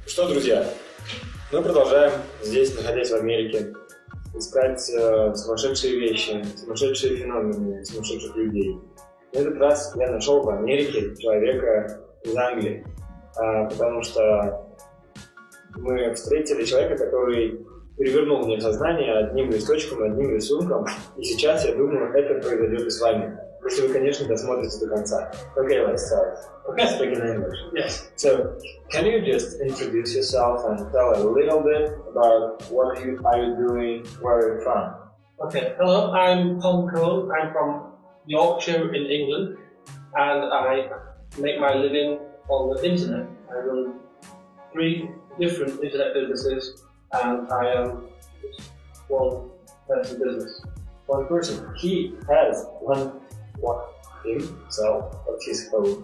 Что, друзья, мы продолжаем здесь, находясь в Америке, искать сумасшедшие вещи, сумасшедшие феномены, сумасшедших людей. В этот раз я нашел в Америке человека из Англии, потому что мы встретили человека, который перевернул мне сознание одним листочком, одним рисунком, и сейчас, я думаю, это произойдет и с вами. Если вы, конечно, досмотрите до конца. Okay, let's start. Okay, speak in English. Yes. So, can you just introduce yourself and tell a little bit about what are you doing, where are you from? Okay, hello, I'm Tom Cole. I'm from Yorkshire in England, and I make my living on the internet. I run 3 different internet businesses, and I am one person business. One person. He has one himself, of his code,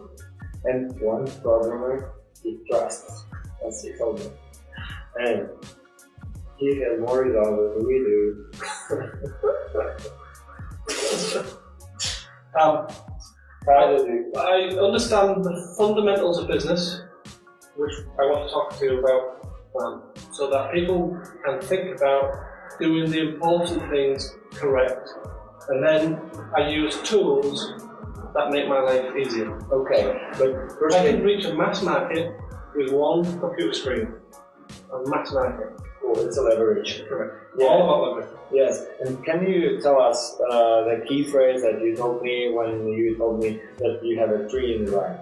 and one programmer he trusts, as he told me. And he has more results than we do. I understand the fundamentals of business, which I want to talk to you about, so that people can think about doing the important things correct. And then I use tools that make my life easier. Okay, but first I can reach a mass market with one computer screen. A mass market. Oh, it's a leverage. Correct. Yeah. All about leverage. Yes, and can you tell us the key phrase that you told me when you told me that you have a tree in the right?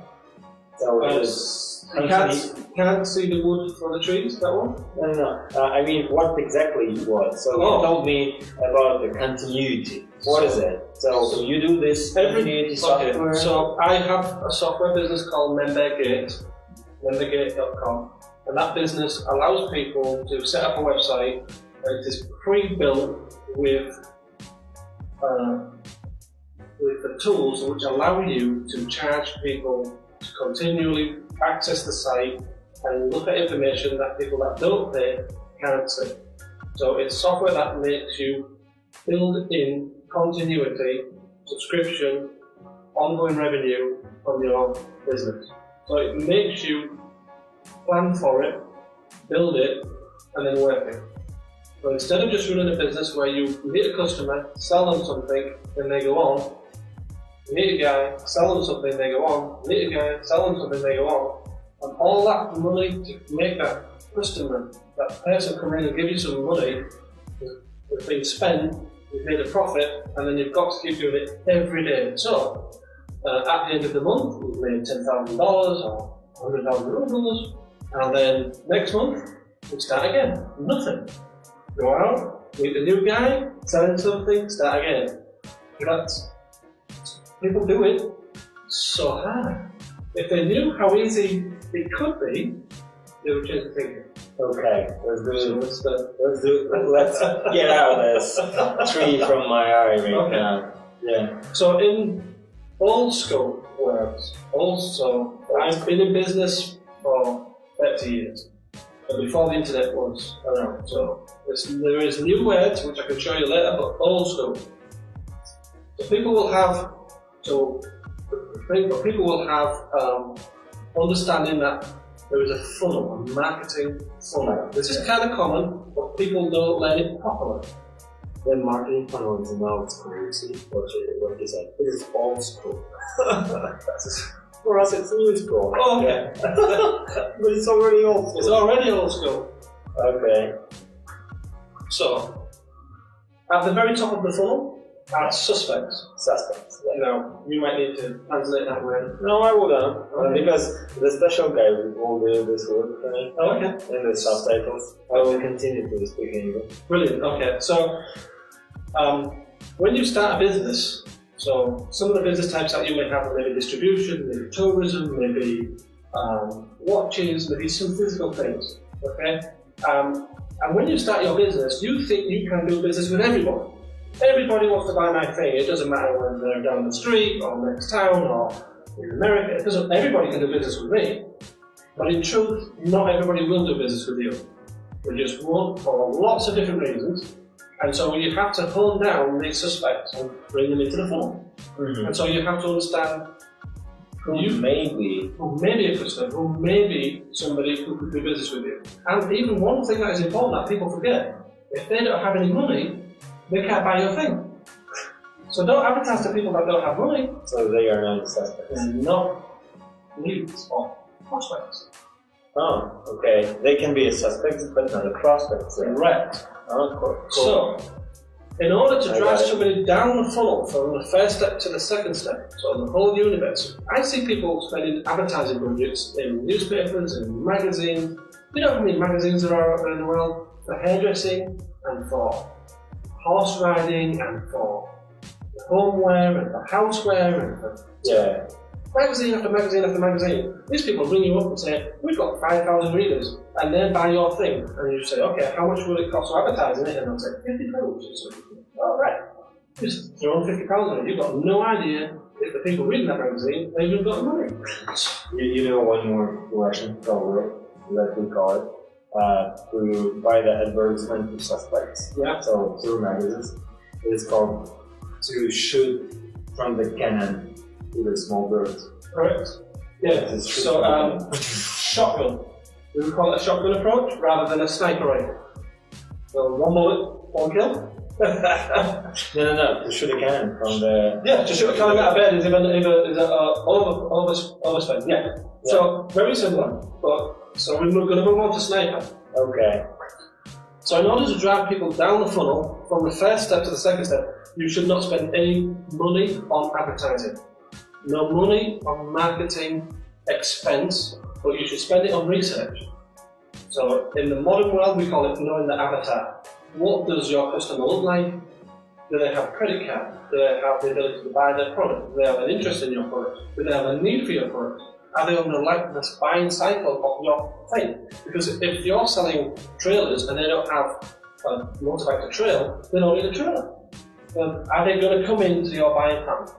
So You can't see the wood for the trees, that one? No. I mean, what exactly it was. So you told me about the continuity. What is it? So you do this continuity software? So I have a software business called MemberGate, membergate.com, and that business allows people to set up a website. It is pre-built with the tools which allow you to charge people to continually access the site and look at information that people that don't pay can't see. So it's software that makes you build in continuity, subscription, ongoing revenue from your business. So it makes you plan for it, build it, and then work it. So instead of just running a business where you meet a customer, sell them something, then they go on, meet a guy, sell them something, they go on, meet a guy, sell them something, they go on, and all that money to make that customer, that person come in and give you some money, has been spent, you've made a profit, and then you've got to keep doing it every day. So, at the end of the month, you've made $10,000 or 100,000 rubles, and then next month, you start again, nothing. Go out, meet a new guy, selling something, start again. People do it so hard. If they knew how easy it could be, they would change the thinking. Okay, let's get out of this tree from my eye right now. Yeah. So in old school words, also I've been in business for 30 years. Before the internet was around. So there is new words which I can show you later, but old school. So people will have understanding that there is a funnel, a marketing funnel. This is kind of common, but people don't learn it properly. The marketing funnel is now school. See what you said. It is old school. For us, it's new school. Oh, okay. But it's already old school. It's already old school. Okay. So, at the very top of the funnel are suspects. Suspects. Yeah. Now, you might need to translate that word. No, I wouldn't. Okay. Because the special guy will do this work for me. Oh, okay. And the subtitles. I will continue to speak English. Brilliant. Okay. So, when you start a business, so some of the business types that you may have are maybe distribution, maybe tourism, maybe watches, maybe some physical things. Okay. And when you start your business, you think you can do business with everyone. Everybody wants to buy my thing. It doesn't matter whether they're down the street or next town or in America. It doesn't. Everybody can do business with me. But in truth, not everybody will do business with you. They just won't for lots of different reasons. And so you have to hone down these suspects and bring them into the funnel. Mm-hmm. And so you have to understand Maybe. Who may be a customer, who may be somebody who could do business with you. And even one thing that is important that people forget, if they don't have any money, they can't buy your thing. So don't advertise to people that don't have money. So they are not suspects. They're not leads or prospects. Oh, okay. They can be a suspect, but not a prospect. So. Correct. Oh, cool. So, in order to drive somebody down the funnel from the first step to the second step, so the whole universe, I see people spending advertising budgets in newspapers and magazines. You know how many magazines there are out there in the world for hairdressing and for horse riding and for homeware and for houseware and for magazine after magazine after magazine. These people ring you up and say, we've got 5,000 readers, and then buy your thing. And you say, okay, how much will it cost to advertise in it? And they'll say, £50. So, all right, just throw £50 in it. You've got no idea if the people reading that magazine, they've even got the money. You know one more Russian proverb, that we call it, to buy the advertisement to suspects. Yeah. So through magazines, it is called to shoot from the cannon to the small birds. Correct. Yeah. So shotgun. We would call it a shotgun approach rather than a sniper rifle. So one bullet, one kill. No. To shoot a cannon from the. Yeah, to shoot a cannon out of bed is overspend. Yeah. So very similar, but so we're going to move on to sniper. Okay. So in order to drive people down the funnel from the first step to the second step, you should not spend any money on advertising. No money on marketing expense, but you should spend it on research. So in the modern world, we call it knowing the avatar. What does your customer look like? Do they have a credit card? Do they have the ability to buy their product? Do they have an interest in your product? Do they have a need for your product? Are they on the buying cycle of your thing? Because if you're selling trailers and they don't have a motorbike to trail, they don't need a trailer. Are they going to come into your buying pattern?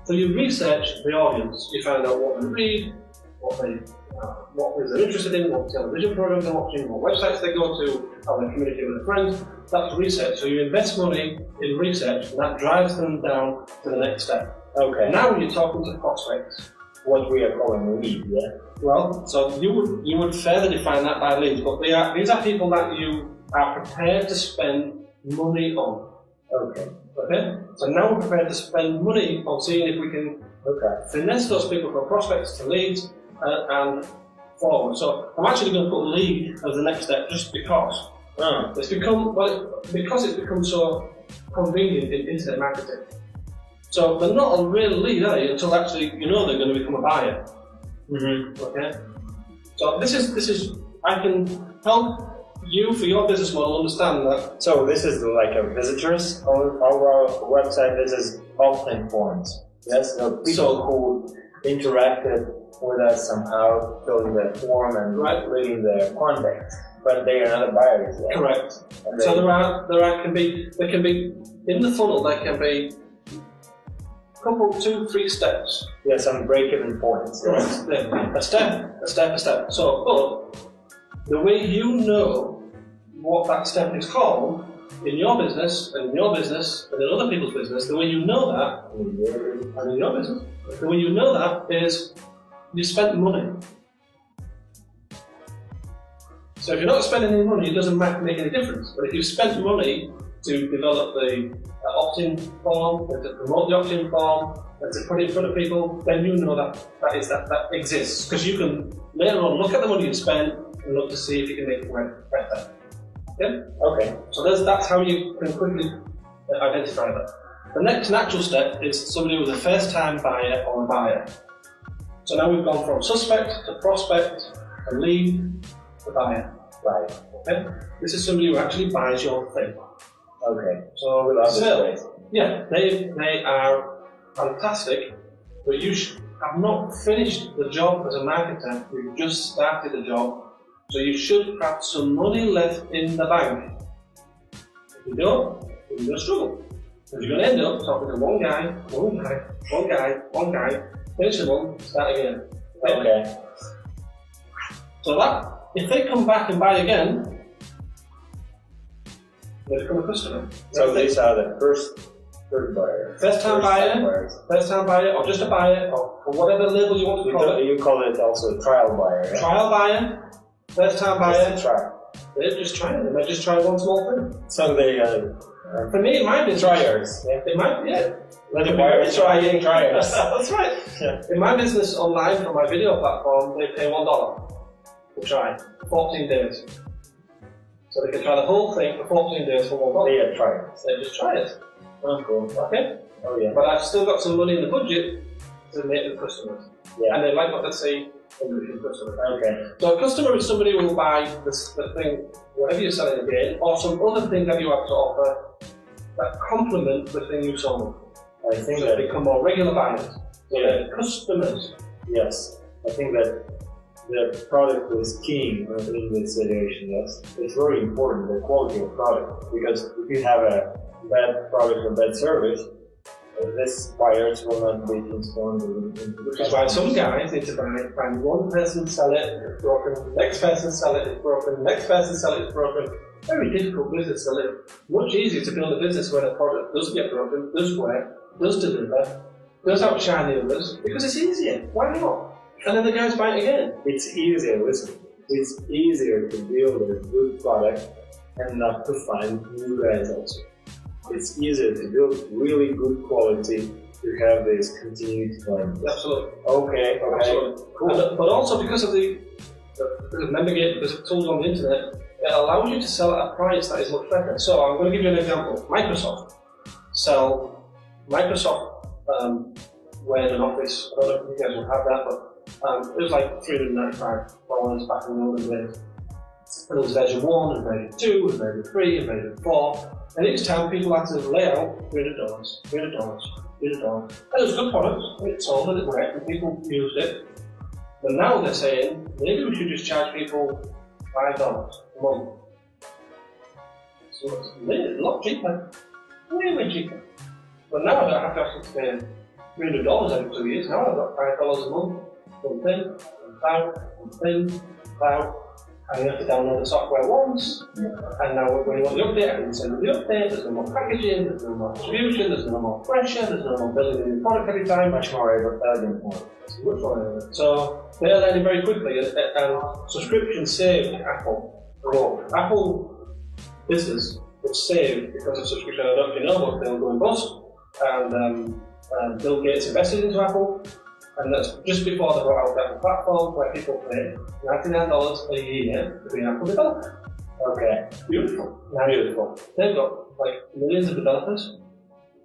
So you research the audience, you find out what they read, what they're interested in, what television programs they're watching, what websites they go to, how they communicate with their friends. That's research. So you invest money in research, and that drives them down to the next step. Okay. Now you're talking to prospects. What we are calling lead, yeah? Well, so you would further define that by leads, but these are people that you are prepared to spend money on. Okay. Okay? So now we're prepared to spend money on seeing if we can finesse those people from prospects to leads and forward. So I'm actually going to put lead as the next step just because. It's become so convenient in internet marketing. So they're not a real lead, are they, until actually you know they're going to become a buyer. Mm-hmm. Okay? So this is I can help you for your business model understand that. So this is like a visitors on our website. This is opt-in forms. Yes, the people who interacted with us somehow, filling the form and leaving their contact, but they are not buyers yet. Correct. So there can be in the funnel there can be a couple, 2-3 steps. Yeah, some break-even points. Correct. Yeah. A step. So, but the way you know what that step is called in your business, and in other people's business, the way you know that, and in your business, the way you know that is you spent money. So if you're not spending any money, it doesn't make any difference. But if you spent money to develop the opt-in form, and to promote the opt-in form, and to put it in front of people, then you know that exists. Because you can later on look at the money you spent and look to see if you can make it work better. Okay? Okay. So that's how you can quickly identify that. The next natural step is somebody who's a first-time buyer or a buyer. So now we've gone from suspect to prospect, to lead to buyer. Right. Okay? This is somebody who actually buys your thing. Okay. So yeah, they are fantastic, but you have not finished the job as a marketer. You've just started the job. So you should have some money left in the bank. If you don't, you're going to struggle. Because you're going to end up talking to one guy, finish the month, start again. Okay. So that, if they come back and buy again, they become a customer. So these are the first third buyer. First time buyer, or just a buyer, or whatever label you want to call it. You call it also a trial buyer. Yeah? Trial buyer, first time buyer. Just try. They're just trying. They might just try one small thing. So they for me, it might be triers. Yeah. It might, yeah. Let the buyers trying triers. That's right. Yeah. In my business online for my video platform, they pay $1 to try 14 days. So they can try the whole thing for 14 days for $1. They are triers. They just try it. Oh, cool. Okay? Oh, yeah. But I've still got some money in the budget to make the customers. Yeah. And they like what they see in the customers. Okay. So a customer is somebody who will buy the thing, whatever you're selling again, or some other thing that you have to offer that complement the thing you sold. I think so that they become more regular buyers. So yeah. they're customers. Yes. I think that the product is key in this situation. Yes. It's very important, the quality of product, because if you have a bad product or bad service, this buyers will not be transformed into. Which is why some guys need to find one person sell it, it's broken, next person sell it, it's broken, next person sell it, it's broken. Very difficult business to live. Much easier to build a business where the product doesn't get broken, does work, does deliver, does outshine the others, because it's easier. Why not? And then the guys buy it again. It's easier, listen, it's easier to build a good product and not to find new guys also. It's easier to build really good quality to have this continued clients. Absolutely. Okay, okay. Absolutely. Cool. But also because of the member gate, because of tools on the internet, it allows you to sell at a price that is much better. So I'm going to give you an example. Microsoft when an office, I don't know if you guys will have that, but it was like $395 back in the olden days. And there was version 1 and version 2 and version 3 and version 4. And each time people had to lay out $300, $300, $300. And it was a good product, it sold and it worked and people used it. But now they're saying, maybe we should just charge people $5 a month. So it's a lot cheaper, way cheaper. But now I don't have to actually pay $300 every 2 years. Now I've got $5 a month, one thing, cloud. And you have to download the software once, and now when you want the update, I can send you the update, there's no more packaging, there's no more distribution, there's no more pressure, there's no more building a new product every time. Much more advertising for it. So they're learning very quickly, and subscription saved Apple a lot. Apple business was saved because of subscription. I don't know if you know, but they'll go and bust, and Bill Gates invested into Apple. And that's just before they brought out that platform where people pay $99 a year to be an Apple developer. Okay. Beautiful. Now beautiful. They've got like millions of developers.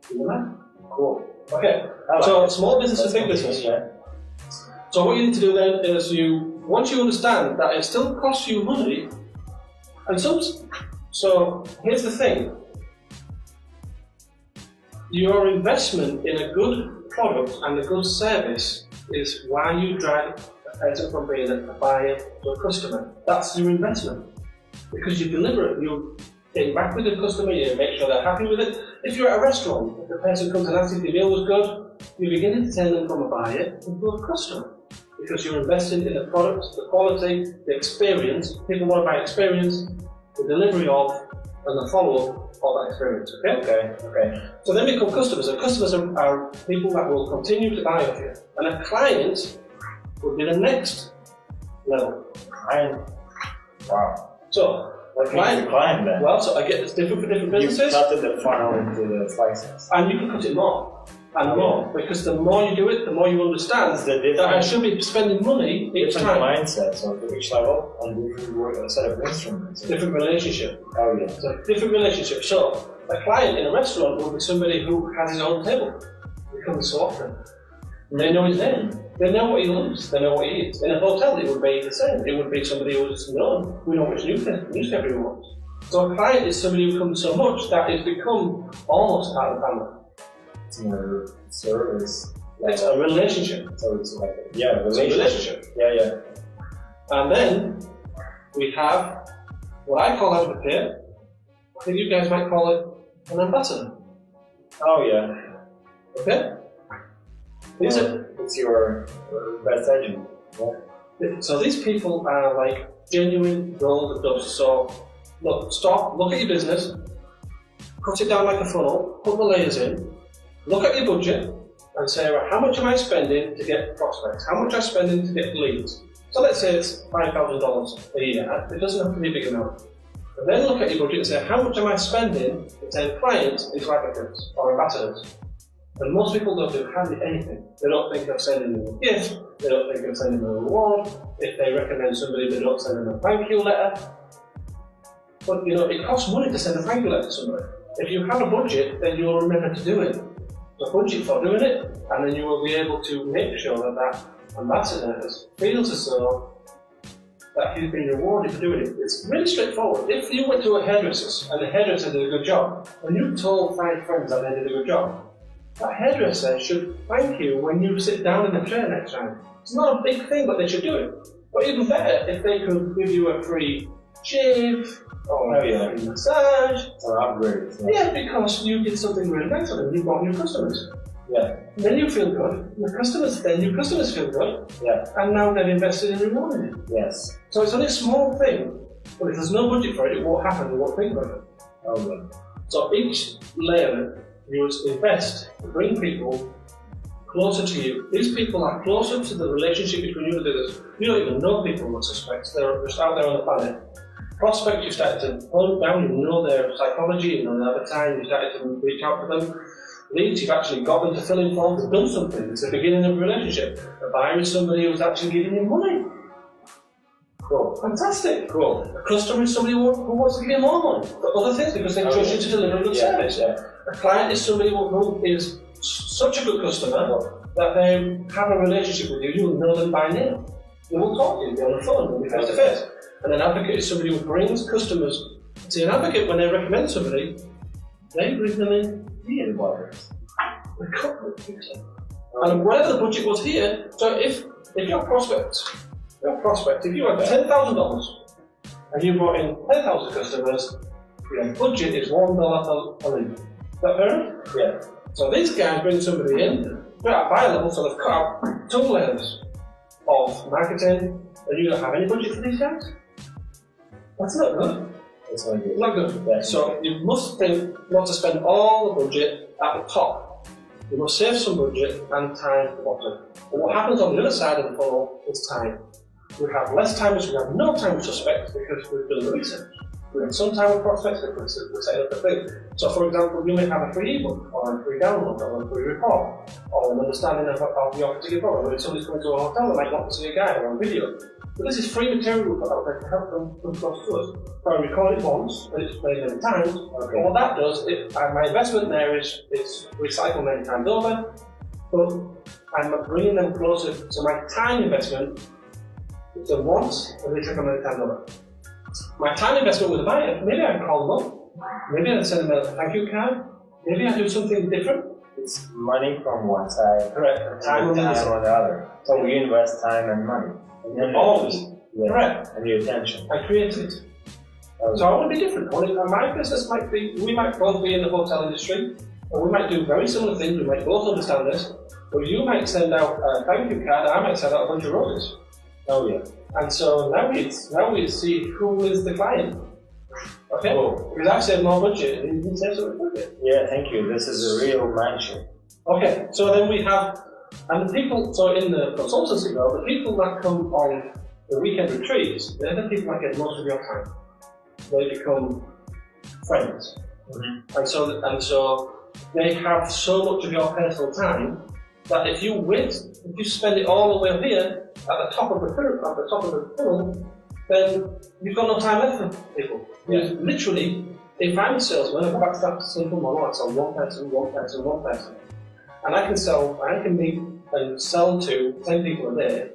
Do that? Cool. Okay. So small business and big business. Yeah. So what you need to do then is once you understand that it still costs you money, and so here's the thing. Your investment in a good product and a good service is why you drive a person from being a buyer to a customer. That's your investment. Because you deliver it, you get back with the customer, you make sure they're happy with it. If you're at a restaurant, if the person comes and asks if the meal was good, you're beginning to turn them from a buyer into a customer. Because you're investing in the product, the quality, the experience. People want to buy experience, the delivery of, and the follow-up of that experience, okay? So then become customers, and customers are people that will continue to buy off you. And a client will be the next level. Client? Wow. So, what is the client then? Well, so I get it's different for different businesses. You cut the funnel into the slices. And you can cut it more. And more, because the more you do it, the more you understand that I should be spending money each time. Different mindset, so for each level, and different set of instruments. Different relationship. Oh yeah. So different relationship. So a client in a restaurant will be somebody who has his own table. He comes so often. They know his name. They know what he loves. They know what he eats. In a hotel, it would be the same. It would be somebody who's known. We know which newspaper he wants. So a client is somebody who comes so much that it's become almost part of the family. It's more service. It's a relationship. So it's like a relationship. Yeah. And then we have what I call advocate. I think you guys might call it an ambassador. Oh yeah. Okay. It's your best agent. Yeah. So these people are like genuine gold dust. So look at your business, cut it down like a funnel, put the layers in, look at your budget and say, right, how much am I spending to get prospects? How much am I spending to get leads? So let's say it's $5,000 a year. It doesn't have to be a big amount. And then look at your budget and say, how much am I spending to turn clients into advocates or ambassadors? And most people don't do hardly anything. They don't think of sending them a gift. They don't think of sending them a reward. If they recommend somebody, they don't send them a thank you letter. But you know, it costs money to send a thank you letter to somebody. If you have a budget, then you'll remember to do it. So budget for doing it, and then you will be able to make sure that that ambassador feels as though that he's been rewarded for doing it. It's really straightforward. If you went to a hairdresser and the hairdresser did a good job, and you told 5 friends that they did a good job, that hairdresser should thank you when you sit down in the chair next time. It's not a big thing, but they should do it. But even better, if they could give you a free shave, or a free massage. Or upgrade. Yeah, because you did something really nice for them. You got new customers. Yeah. Then you feel good. Your customers feel good. Yeah. And now they've invested in rewarding you. Yes. So it's only a small thing, but if there's no budget for it, it won't happen. You won't think about it. Okay. So each layer you must invest to bring people closer to you. These people are closer to the relationship between you and others. You don't even know people with suspects. They're just out there on the planet. Prospects, you started to hunt down, you know their psychology, you know their appetite, you started to reach out to them. Leads, you've actually got them to fill in forms, they've done something. It's the beginning of a relationship. A buyer is somebody who's actually giving you money. Cool. Fantastic. Cool. A customer is somebody who wants to give you more money for other things because they trust you to deliver a good service. Yeah. A client is somebody who is such a good customer that they have a relationship with you, you will know them by name. They will talk to you, they'll be on the phone, they'll be face to face. And an advocate is somebody who brings customers. See, an advocate, when they recommend somebody, they bring them in here. And whatever the budget was here, so if your prospect, if you had $10,000 and you brought in 10,000 customers, your budget is $1 per lead. Is that fair enough? Yeah. So these guys bring somebody in, they're at a buy level, so they've cut out 2 layers of marketing, and you don't have any budget for these guys? That's not good. It's not good. Yeah. So you must think not to spend all the budget at the top. You must save some budget and time at the bottom. But what happens on the other side of the funnel is time. We have less time, we have no time with suspects because we've done the research. We have some time with prospects because we're setting up the thing. So for example, you may have a free ebook, or a free download, or a free report, or an understanding of your particular problem. If somebody's coming to a hotel, they might want to see a guide or a video. But this is free material we put out there to help them come close to us. So I record it once, and it's played many times. Okay. And what that does, my investment there is it's recycled many times over, but I'm bringing them closer to my time investment. It's a once, and recycled many times over. My time investment with a buyer, maybe I call them up, maybe I send them a thank you card, maybe I do something different. It's money from one side, correct. Time on the other. So we invest time and money. Always. Yeah. Correct. And your attention. I created it. So I want to be different. My business might be, we might both be in the hotel industry, and we might do very similar things, we might both understand this, but you might send out a thank you card, and I might send out a bunch of roses. Oh yeah. And so now we see who is the client. Okay? Cool. Because I've saved more budget, and you can save some budget. Yeah, thank you. This is a real mindset. Okay, so then we have, and the people, so in the consultancy world, the people that come on the weekend retreats, they're the people that get most of your time. They become friends. Mm-hmm. And so they have so much of your personal time that if you spend it all the way up here, at the top of the funnel, then you've got no time left for people. Yeah. Literally, if I'm a salesman, I go back to that simple model, I sell one person. And I can meet and sell to 10 people a day.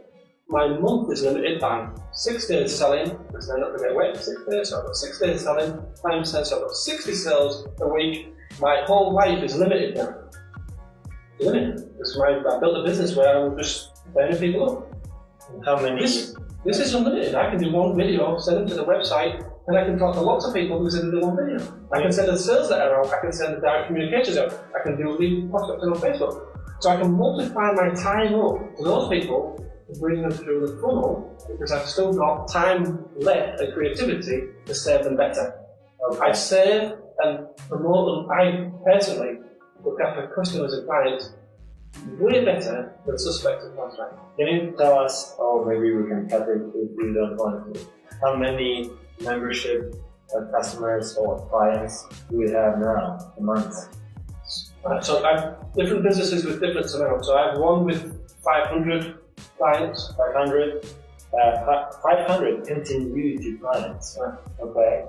My month is limited by 6 days selling, because then I'm not going to get away for 6 days, so I've got 6 days selling, times 10, so I've got 60 sales a week. My whole life is limited now. Limited. I built a business where I'm just burning people up. How many? This is unlimited. I can do one video, send them to the website, and I can talk to lots of people because I do one video. I can send a sales letter out, I can send a direct communications out, I can do lead prospecting on Facebook. So I can multiply my time up to those people to bring them through the funnel because I've still got time left and creativity to serve them better. I save and promote them. I personally look after customers and clients way better than suspected contract. Can you tell us, or maybe we can cut it if you don't want to, how many membership customers or clients do we have now a month? So I have different businesses with different amounts. So I have one with 500 clients. 500? 500 continuity clients. Okay.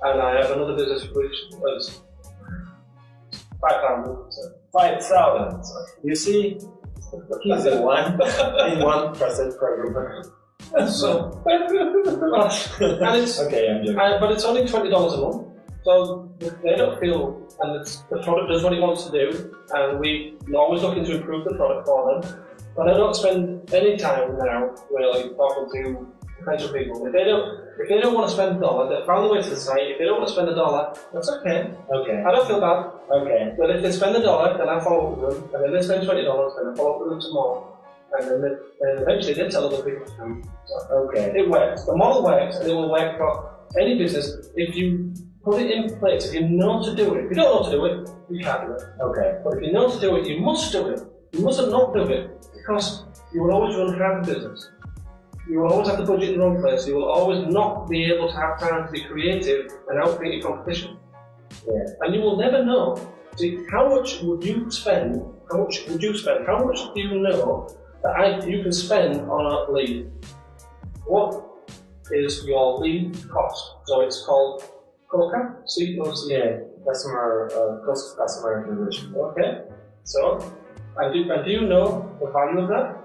And I have another business which was 5,000. So. 5,000. You see, he's in one process programmer. So, and it's okay, I'm joking. But it's only $20 a month. So they don't feel, and the product does what it wants to do, and we're always looking to improve the product for them. But I don't spend any time now really talking to potential people. If they don't want to spend $1, they've found the way to the site. If they don't want to spend $1, that's okay. Okay. I don't feel bad. Okay. But if they spend $1, then I follow up with them, and then they spend $20, then I follow up with them some more. And then eventually they tell other people to come. So, okay. It works. The model works, and it will work for any business if you put it in place. If you know to do it. If you don't know to do it, you can't do it. Okay. But if you know to do it, you must do it. You mustn't not do it, because you will always run half the business. You will always have the budget in the wrong place. You will always not be able to have time to be creative and outthink your competition. Yeah. And you will never know. See, how much would you spend? How much would you spend? How much do you know that you can spend on a lead? What is your lead cost? So it's called COCA, C-O-C-A. Yeah, cost of customer acquisition. Okay. So, and do you know the value of that?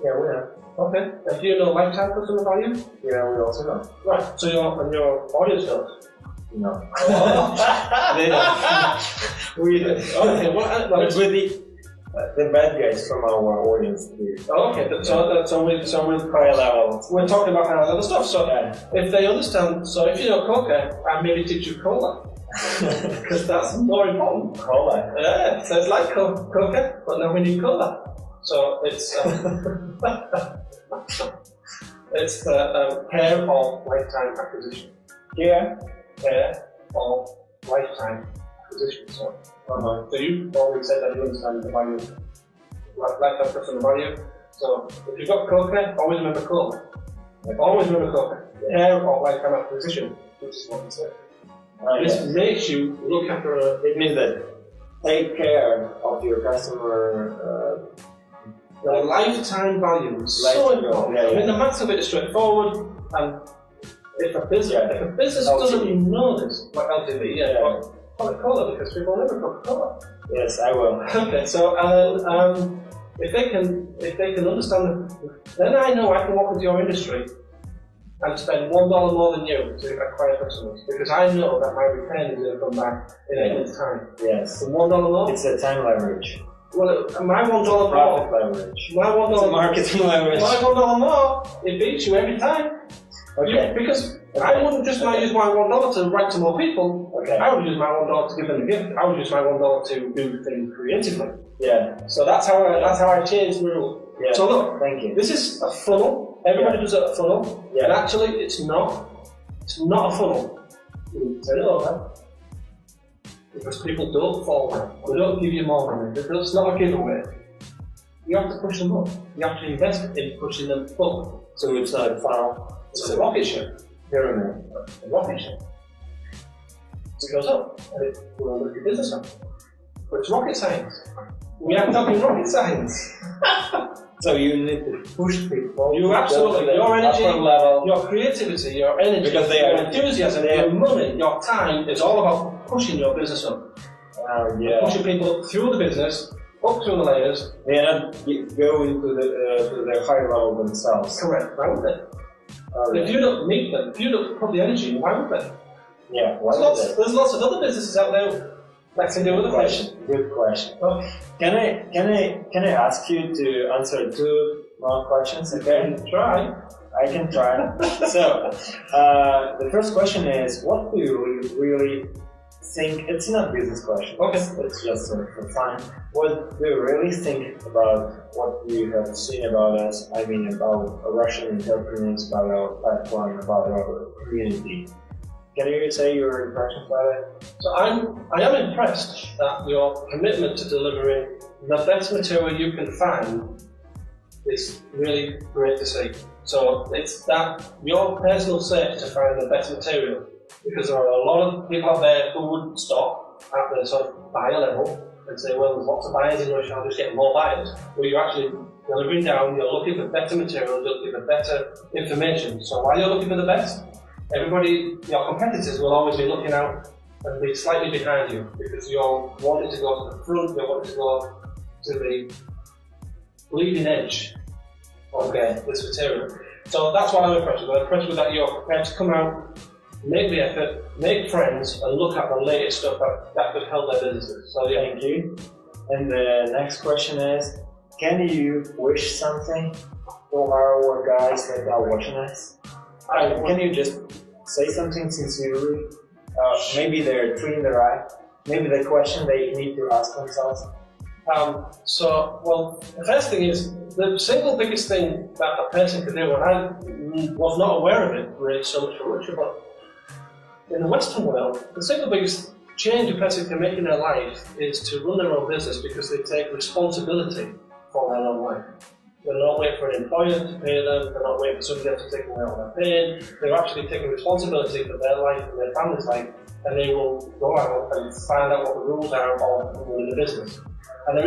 Yeah, we have. Okay. And do you know lifetime customer value? Yeah, we also know. Right. So your audience knows? No. They don't. We don't. Okay. Well, It's with the bad guys from our audience. Okay. So we'll high level. We're talking about high level stuff. So yeah. If they understand, so if you know Coca, I maybe teach you Cola. Because that's more important. Cola. Yeah, so it's like Coca, but now we need Cola. So it's it's the pair of lifetime acquisition. Yeah. Pair of lifetime acquisition. So, so you always said that you understand the value, lifetime customer value. So if you've got Coca, always remember Cola. Always remember Coca. Pair of lifetime acquisition, which is what you said. This makes you look after it means that take care of your customer. The lifetime value is so important. Yeah, yeah. I mean, the maths of it is straightforward, and if a business doesn't know this, like LTV, Coca-Cola, because people never Coca-Cola. Yes, I will. Okay, so if they can understand, then I know I can walk into your industry and spend $1 more than you to acquire customers, because I know that my return is going to come back in 8 months' time. Yes. So $1 more. It's a time leverage. Well, my $1 more. Profit leverage. My $1 it's a marketing leverage. My $1 more, it beats you every time. Okay. Because I wouldn't just use my $1 to write to more people. Okay. I would use my $1 to give them a gift. I would use my $1 to do things creatively. Yeah. So that's how I changed the rule. Yeah. So look, thank you. This is a funnel. Everybody does a funnel. Yeah. And actually, it's not. It's not a funnel. You turn it over. Because people don't fall down. They don't give you more money. It's not a giveaway. You have to push them up. You have to invest in pushing them up. So it's not a funnel. It's a rocket ship. Pyramid. A rocket ship. So it goes up, and it will lift your business up. But it's rocket science. We are talking rocket science. So you need to push people. You absolutely. Your energy, level. your creativity, your energy, because they your are enthusiasm, your money, your time. It's all about pushing your business up. Yeah. Pushing people through the business, up through the layers. They are not going to the high level themselves. Correct. Why would they? If you don't meet them, if you don't put the energy in, why would they? Yeah. There's lots of other businesses out there that can do with the question. Good question. Okay. Can I ask you to answer 2 more questions? Okay. Try. I can try. So, the first question is, what do you really think? It's not a business question. Okay. It's just for fun. What do you really think about what you have seen about us? I mean, about Russian entrepreneurs, about our platform, about our community. Can you say your impressions about it? So I am impressed that your commitment to delivering the best material you can find is really great to see. So it's that your personal search to find the best material, because there are a lot of people out there who would stop at the sort of buyer level and say, well, there's lots of buyers in Russia, I'll just get more buyers. Well, you're actually delivering down, you're looking for better material, you're looking for better information. So while you're looking for the best, everybody, your competitors will always be looking out and be slightly behind you, because you're wanting to go to the front, you're wanting to go to the leading edge of this material. So that's what I'm impressed with. I'm impressed with that you're prepared to come out, make the effort, make friends, and look at the latest stuff that could help their businesses. So yeah. Thank you. And the next question is, can you wish something to our guys that are watching us? Can you just say something sincerely? Maybe they're treating the right. Maybe the question they need to ask themselves. Well, the first thing is, the single biggest thing that a person can do, and I was not aware of it really so much for Russia, but in the Western world, the single biggest change a person can make in their life is to run their own business, because they take responsibility for their own life. They're not waiting for an employer to pay them, they're not waiting for somebody else to take away all their pain, they're actually taking responsibility for their life and their family's life, and they will go out and find out what the rules are of running the business. And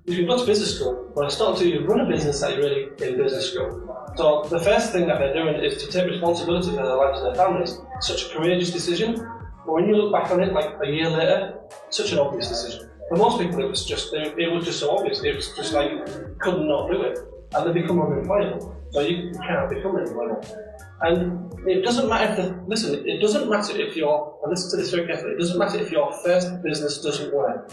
you can go to business school, but it's not until you run a business that you're really in business school. So the first thing that they're doing is to take responsibility for their lives and their families. It's such a courageous decision, but when you look back on it like a year later, it's such an obvious decision. For most people it was just so obvious, it was just like, could not do it. And they become unemployable. So you can't become unemployable. And it doesn't matter it doesn't matter if and listen to this very carefully, it doesn't matter if your first business doesn't work.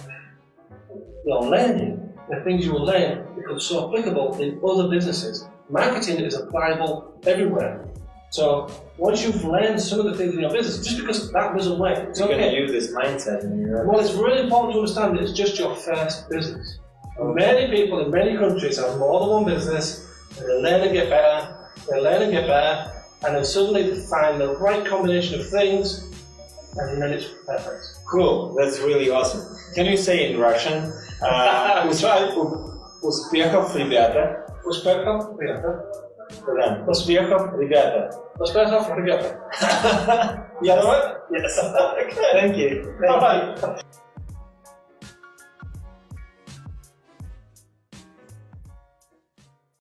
You're learning. The things you will learn become so applicable in other businesses. Marketing is applicable everywhere. So once you've learned some of the things in your business, just because that doesn't work, it's okay. You're going to use this mindset. Well, it's really important to understand that it's just your first business. Many people in many countries have more than one business, and they learn and get better, and then suddenly they find the right combination of things, and then it's perfect. Cool, that's really awesome. Can you say in Russian? Успехов, ребята. Успехов, ребята. Да. Успехов, ребята. Успехов, ребята. Yes. Yes. Thank you. Bye-bye.